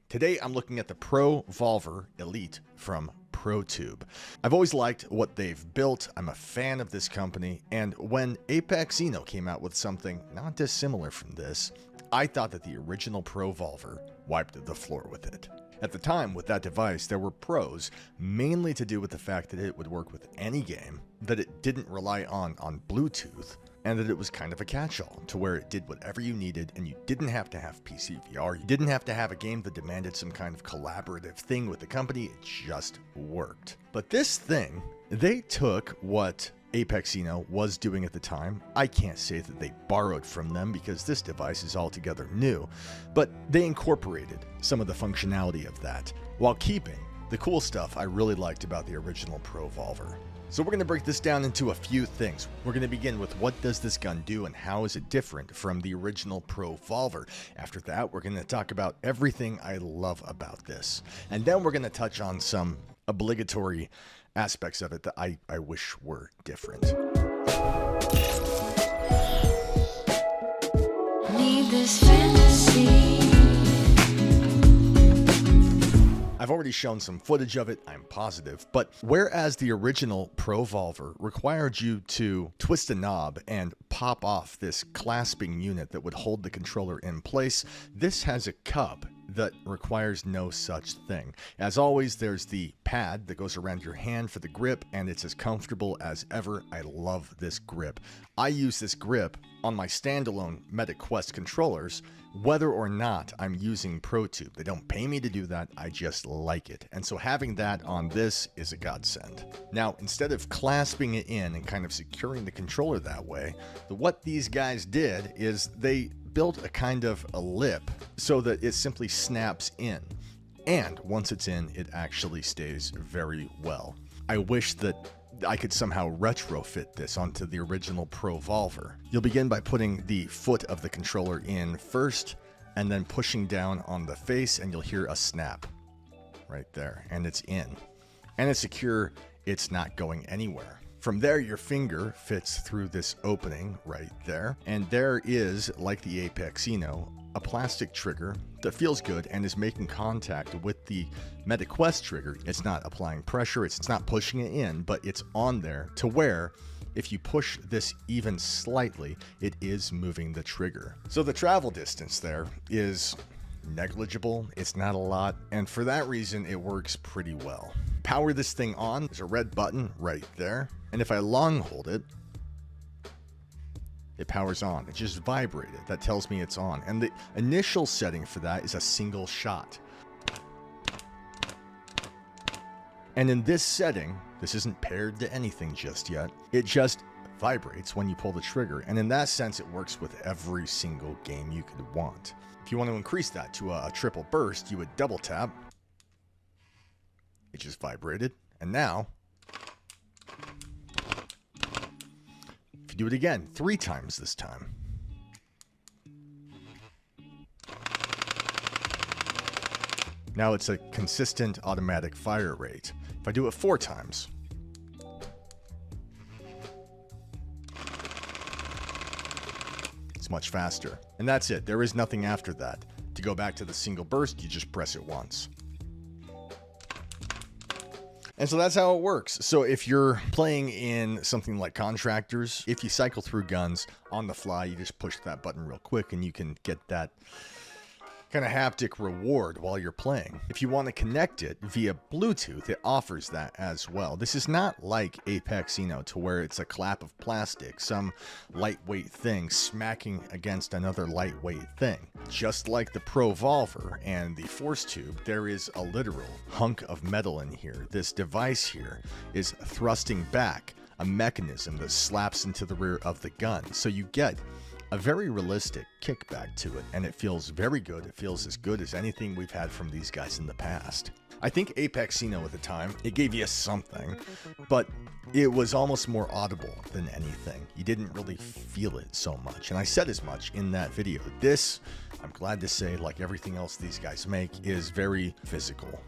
Today I'm looking at the ProVolver Elite from ProTube. I've always liked what they've built. I'm a fan of this company, and when Apex came out with something not dissimilar from this, I thought that the original ProVolver wiped the floor with it. At the time, with that device, there were pros, mainly to do with the fact that it would work with any game, that it didn't rely on Bluetooth, and that it was kind of a catch-all to where it did whatever you needed and you didn't have to have PC VR. You didn't have to have a game that demanded some kind of collaborative thing with the company. It just worked. But this thing, they took what Apex was doing at the time. I can't say that they borrowed from them because this device is altogether new, but they incorporated some of the functionality of that while keeping the cool stuff I really liked about the original ProVolver. So we're going to break this down into a few things. We're going to begin with what does this gun do and how is it different from the original ProVolver. After that, we're going to talk about everything I love about this. And then we're going to touch on some obligatory aspects of it that I wish were different. Need this fantasy. I've already shown some footage of it, I'm positive, but whereas the original ProVolver required you to twist a knob and pop off this clasping unit that would hold the controller in place, this has a cup that requires no such thing. As always, there's the pad that goes around your hand for the grip, and it's as comfortable as ever. I love this grip. I use this grip on my standalone Medic Quest controllers, whether or not I'm using ProTube. They don't pay me to do that, I just like it. And so having that on this is a godsend. Now, instead of clasping it in and kind of securing the controller that way, what these guys did is they built a kind of a lip so that it simply snaps in. And once it's in, it actually stays very well. I wish that I could somehow retrofit this onto the original ProVolver. You'll begin by putting the foot of the controller in first, and then pushing down on the face, and you'll hear a snap right there, and it's in. And it's secure, it's not going anywhere. From there, your finger fits through this opening right there, and there is, like the Apex a plastic trigger that feels good and is making contact with the Medic Quest trigger. It's not applying pressure, it's not pushing it in, but it's on there to where if you push this even slightly, it is moving the trigger. So the travel distance there is negligible, it's not a lot, and for that reason it works pretty well. Power this thing on, there's a red button right there, and if I long hold it, it powers on. It just vibrated. That tells me it's on. And the initial setting for that is a single shot. And in this setting, this isn't paired to anything just yet. It just vibrates when you pull the trigger. And in that sense, it works with every single game you could want. If you want to increase that to a triple burst, you would double tap. It just vibrated. And now, do it again 3 times this time. Now it's a consistent automatic fire rate. If I do it 4 times, it's much faster. And that's it. There is nothing after that. To go back to the single burst, you just press it once. And so that's how it works. So if you're playing in something like Contractors, if you cycle through guns on the fly, you just push that button real quick and you can get that kind of haptic reward while you're playing. If you want to connect it via Bluetooth, it offers that as well. This is not like Apex to where it's a clap of plastic, some lightweight thing smacking against another lightweight thing. Just like the ProVolver and the Force Tube, there is a literal hunk of metal in here. This device here is thrusting back a mechanism that slaps into the rear of the gun. So you get a very realistic kickback to it, and it feels very good. It feels as good as anything we've had from these guys in the past. I think Apex at the time, it gave you something, but it was almost more audible than anything. You didn't really feel it so much, and I said as much in that video. This, I'm glad to say, like everything else these guys make, is very physical.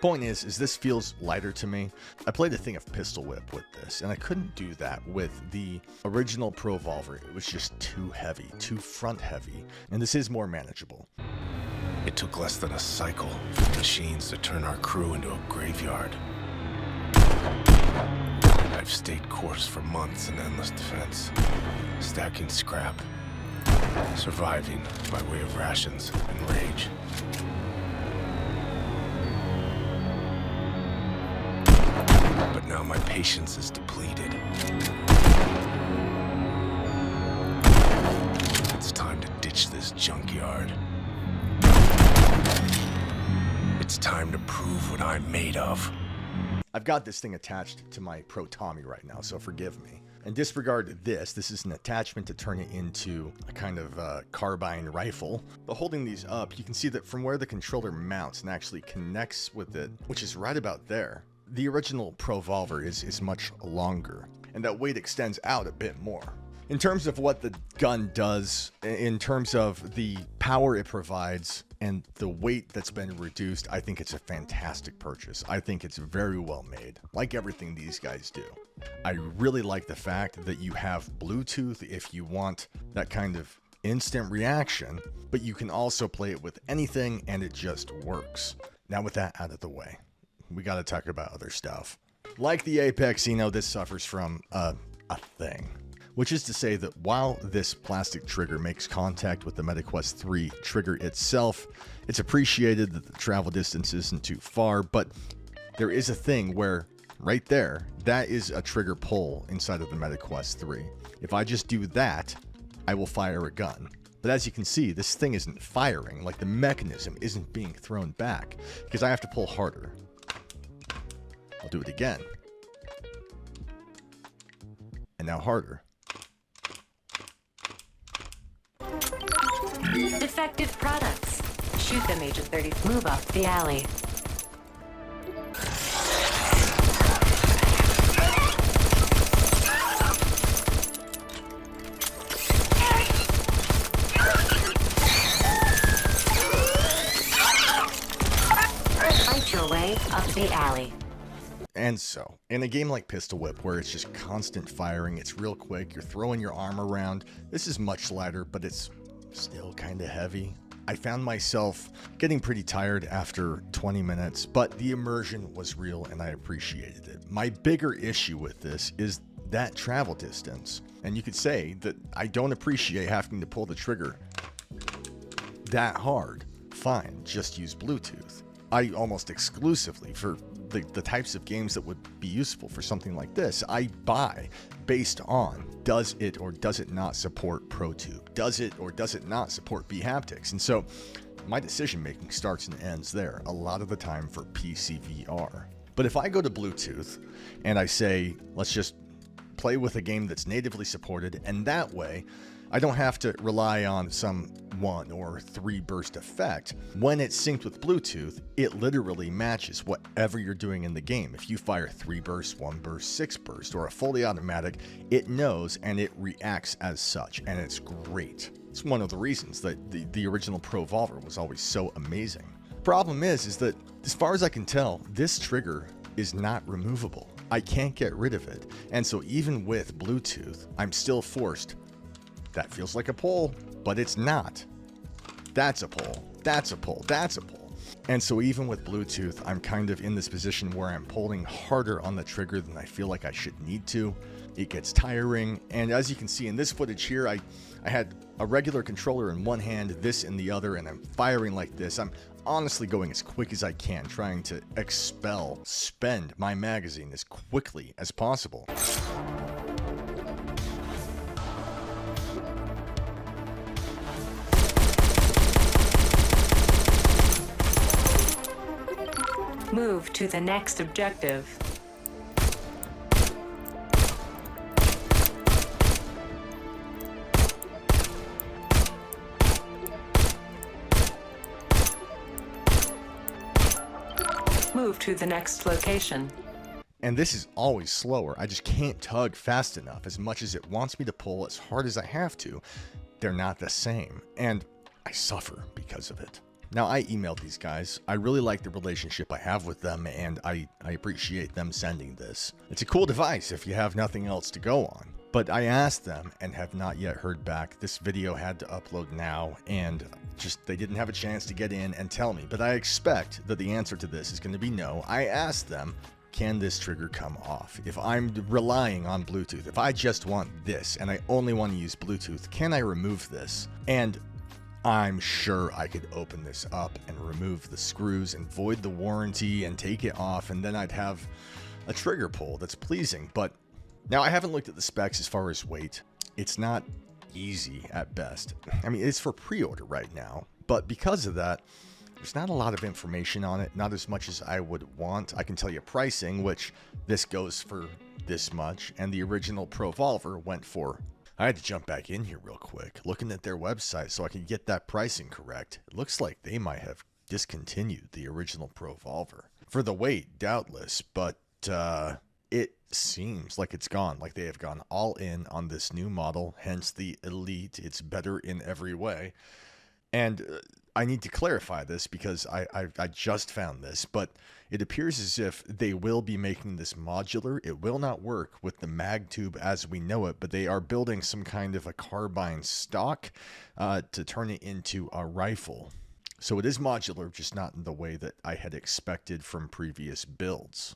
Point is this feels lighter to me. I played a thing of Pistol Whip with this, and I couldn't do that with the original ProVolver. It was just too heavy, too front heavy, and this is more manageable. It took less than a cycle of machines to turn our crew into a graveyard. I've stayed course for months in endless defense, stacking scrap, surviving by way of rations and rage. But now my patience is depleted. It's time to ditch this junkyard. It's time to prove what I'm made of. I've got this thing attached to my Pro Tommy right now, so forgive me. And disregard this. This is an attachment to turn it into a kind of carbine rifle. But holding these up, you can see that from where the controller mounts and actually connects with it, which is right about there, the original ProVolver is much longer, and that weight extends out a bit more. In terms of what the gun does, in terms of the power it provides, and the weight that's been reduced, I think it's a fantastic purchase. I think it's very well made, like everything these guys do. I really like the fact that you have Bluetooth if you want that kind of instant reaction, but you can also play it with anything and it just works. Now with that out of the way, we got to talk about other stuff. Like the Apex, this suffers from a thing. Which is to say that while this plastic trigger makes contact with the MetaQuest 3 trigger itself, it's appreciated that the travel distance isn't too far, but there is a thing where, right there, that is a trigger pull inside of the MetaQuest 3. If I just do that, I will fire a gun. But as you can see, this thing isn't firing, like the mechanism isn't being thrown back, because I have to pull harder. I'll do it again. And now harder. Defective products. Shoot them, Agent 30. Move up the alley. Fight your way up the alley. And so, in a game like Pistol Whip, where it's just constant firing, it's real quick, you're throwing your arm around, this is much lighter, but it's still kind of heavy. I found myself getting pretty tired after 20 minutes, but the immersion was real and I appreciated it. My bigger issue with this is that travel distance. And you could say that I don't appreciate having to pull the trigger that hard. Fine, just use Bluetooth. I almost exclusively, for the types of games that would be useful for something like this, I buy based on does it or does it not support ProTube? Does it or does it not support Haptics? And so my decision making starts and ends there a lot of the time for PC VR. But if I go to Bluetooth and I say, let's just play with a game that's natively supported, and that way I don't have to rely on some 1 or 3 burst effect. When it's synced with Bluetooth, it literally matches whatever you're doing in the game. If you fire 3 bursts, 1 burst, 6 burst, or a fully automatic, it knows and it reacts as such, and it's great. It's one of the reasons that the original ProVolver was always so amazing. Problem is that as far as I can tell, this trigger is not removable. I can't get rid of it. And so even with Bluetooth, I'm still forced. That feels like a pull, but it's not. That's a pull. That's a pull. That's a pull. And so even with Bluetooth, I'm kind of in this position where I'm pulling harder on the trigger than I feel like I should need to. It gets tiring. And as you can see in this footage here, I had a regular controller in one hand, this in the other, and I'm firing like this. I'm honestly going as quick as I can, trying to spend my magazine as quickly as possible. Move to the next objective. Move to the next location. And this is always slower. I just can't tug fast enough. As much as it wants me to pull as hard as I have to, they're not the same. And I suffer because of it. Now, I emailed these guys. I really like the relationship I have with them, and I appreciate them sending this. It's a cool device if you have nothing else to go on. But I asked them and have not yet heard back. This video had to upload now, and Just they didn't have a chance to get in and tell me. But I expect that the answer to this is going to be no. I asked them, can this trigger come off? If I'm relying on Bluetooth, if I just want this and I only want to use Bluetooth, can I remove this? And I'm sure I could open this up and remove the screws and void the warranty and take it off, and then I'd have a trigger pull that's pleasing. But now I haven't looked at the specs as far as weight. It's not easy at best. I mean, it's for pre-order right now, but because of that, there's not a lot of information on it, not as much as I would want. I can tell you pricing, which this goes for this much, and the original ProVolver went for. I had to jump back in here real quick, looking at their website so I could get that pricing correct. It looks like they might have discontinued the original ProVolver. For the weight, doubtless, but it seems like it's gone, like they have gone all in on this new model, hence the Elite. It's better in every way. And I need to clarify this because I just found this, but it appears as if they will be making this modular. It will not work with the mag tube as we know it, but they are building some kind of a carbine stock to turn it into a rifle. So it is modular, just not in the way that I had expected from previous builds.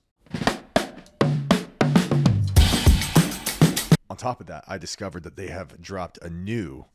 On top of that, I discovered that they have dropped a new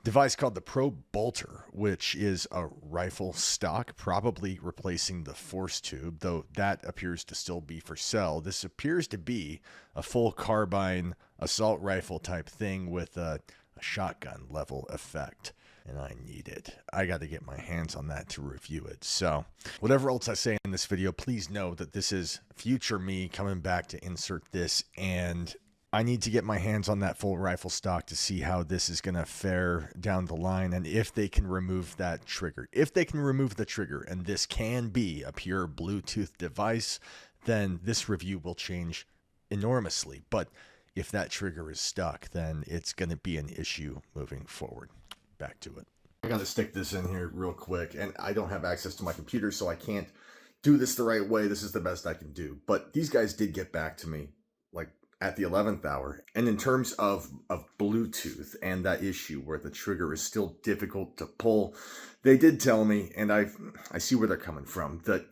device called the ProVolver, which is a rifle stock, probably replacing the force tube, though that appears to still be for sale. This appears to be a full carbine assault rifle type thing with a shotgun level effect, and I need it. I got to get my hands on that to review it. So whatever else I say in this video, please know that this is future me coming back to insert this, and I need to get my hands on that full rifle stock to see how this is going to fare down the line, and if they can remove that trigger. If they can remove the trigger and this can be a pure Bluetooth device, then this review will change enormously. But if that trigger is stuck, then it's going to be an issue moving forward. Back to it. I got to stick this in here real quick, and I don't have access to my computer, so I can't do this the right way. This is the best I can do. But these guys did get back to me, like, at the 11th hour. And in terms of Bluetooth and that issue where the trigger is still difficult to pull, they did tell me, and I see where they're coming from, that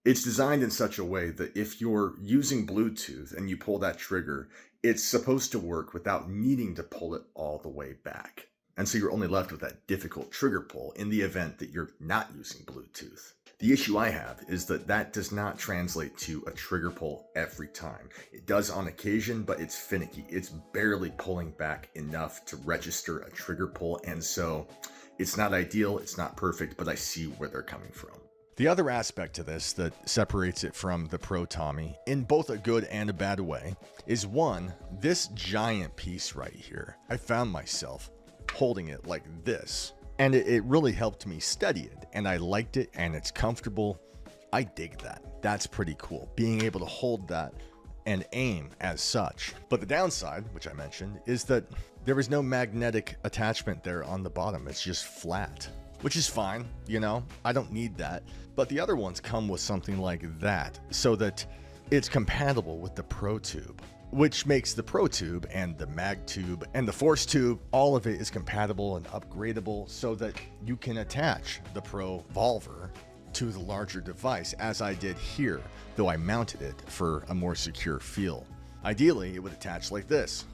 it's designed in such a way that if you're using Bluetooth and you pull that trigger, it's supposed to work without needing to pull it all the way back. And so you're only left with that difficult trigger pull in the event that you're not using Bluetooth. The issue I have is that that does not translate to a trigger pull every time. It does on occasion, but it's finicky. It's barely pulling back enough to register a trigger pull, and so it's not ideal, it's not perfect, but I see where they're coming from. The other aspect to this that separates it from the Pro Tommy, in both a good and a bad way, is one, this giant piece right here. I found myself holding it like this, and it really helped me steady it, and I liked it, and it's comfortable. I dig that. That's pretty cool, being able to hold that and aim as such. But the downside, which I mentioned, is that there is no magnetic attachment there on the bottom. It's just flat, which is fine, you know, I don't need that. But the other ones come with something like that, so that it's compatible with the ProTube, which makes the ProTube and the MagTube and the Force Tube, all of it is compatible and upgradable so that you can attach the ProVolver to the larger device, as I did here, though I mounted it for a more secure feel. Ideally, it would attach like this.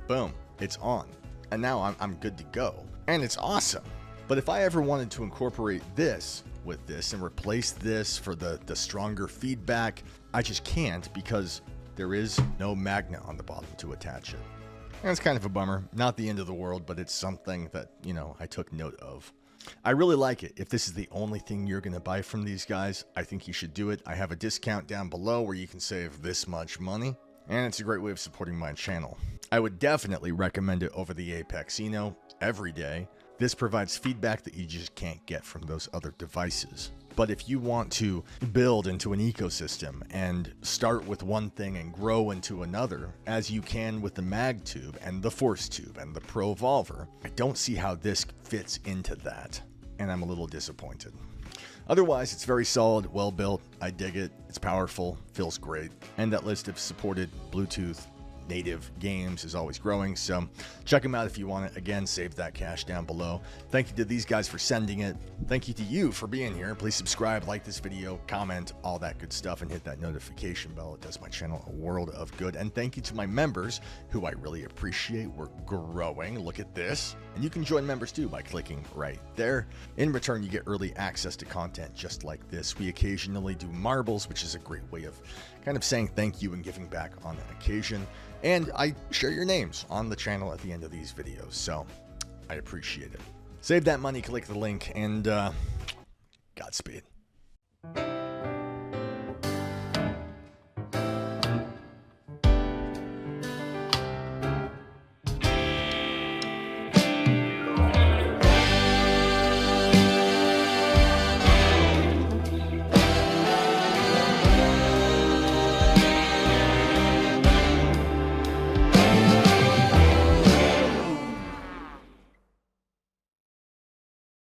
Boom, it's on. And now I'm good to go. And it's awesome. But if I ever wanted to incorporate this with this and replace this for the stronger feedback, I just can't, because there is no magnet on the bottom to attach it. And it's kind of a bummer. Not the end of the world, but it's something that, you know, I took note of. I really like it. If this is the only thing you're going to buy from these guys, I think you should do it. I have a discount down below where you can save this much money, and it's a great way of supporting my channel. I would definitely recommend it over the Apex Eno every day. This provides feedback that you just can't get from those other devices. But if you want to build into an ecosystem and start with one thing and grow into another, as you can with the MagTube and the Force Tube and the ProVolver, I don't see how this fits into that, and I'm a little disappointed. Otherwise, it's very solid, well built, I dig it, it's powerful, feels great, and that list of supported Bluetooth native games is always growing. So check them out if you want it. Again, save that cash down below. Thank you to these guys for sending it. Thank you to you for being here. Please subscribe, like this video, comment, all that good stuff, and hit that notification bell. It does my channel a world of good. And thank you to my members, who I really appreciate. We're growing. Look at this. And you can join members too by clicking right there. In return, you get early access to content just like this. We occasionally do marbles, which is a great way of kind of saying thank you and giving back on occasion. And I share your names on the channel at the end of these videos, so I appreciate it. Save that money, click the link, and Godspeed.